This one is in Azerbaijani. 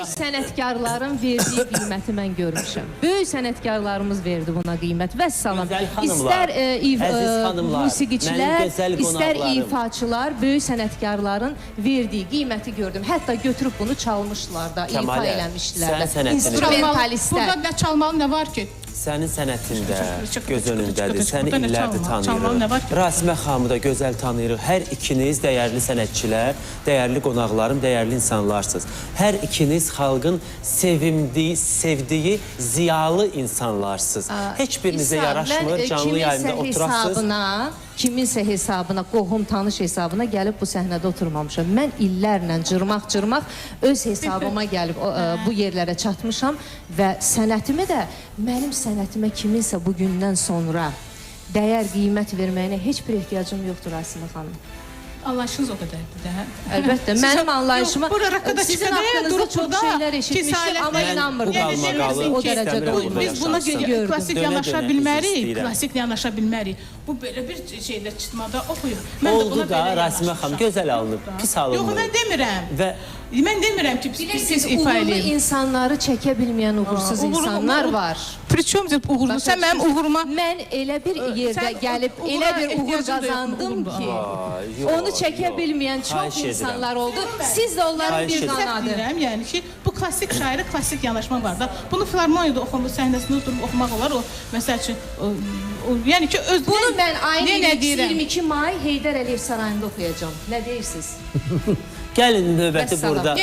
böyük sənətkarların verdiyi qiyməti mən görmüşəm. Böyük sənətkarlarımız verdi buna qiymət. Vəssalam. İstər musiqiçilər, istər ifaçılar, böyük sənətkarların verdiyi qiyməti gördüm. Hətta götürüb bunu çalmışlar da, ifa eləmişlər də. İnstrumentalistlər. Burada nə çalmalı, nə var ki? Sənin sənətində göz önündədir, səni illərdir tanıyırıq. Rasimə xanımı da gözəl tanıyırıq. Hər ikiniz dəyərli sənətçilər, dəyərli qonaqlarım, dəyərli insanlarsınız. Hər ikiniz xalqın sevdiyi ziyalı insanlarsınız. Heç birinizə yaraşmır, canlı yayında oturasınız. Kiminsə hesabına, qohum, tanış hesabına gəlib bu səhnədə oturmamışam. Mən illərlə cırmaq öz hesabıma gəlib bu yerlərə çatmışam və sənətimi də, mənim sənətimə kiminsə bugündən sonra dəyər, qiymət verməyinə heç bir ehtiyacım yoxdur Rasimə xanım. Anlayışınız o qədərdir də. Əlbəttə, mənim anlayışıma sizin haqqınızda çox şeylər eşitmişim, amma inanmırdım. O dərəcədə olmaz. Biz buna klasik yanaşa bilmərik, klasik yanaşa bilmərik. Bu belə bir şeydə çıxmada oxuyur. Oldu da Rasimə xanım, gözəl alınıb, pis alınmır. Yox, mən demirəm. Mən demirəm ki, pis ifa eləyim. Uğurlu insanları çəkə bilməyən uğursuz insanlar var. Priçom uğurlu, sən mənim uğuruma... Mən elə bir yerdə gəlib, elə bir uğur qazandım ki, onu çəkə bilməyən çox insanlar oldu. Siz də onların bir qanadı. Yəni ki, bu klasik şairi, klasik yanaşma var da. Bunu filarmoniyada oxundu, səhnəsində oturub oxumaq olar. Məsəl üçün, yəni ki, öz... Bunu mən ayın 22 may Heydər Əliyev Sarayında oxuyacağım. Nə deyirsiniz? Gəlin növbəti burada.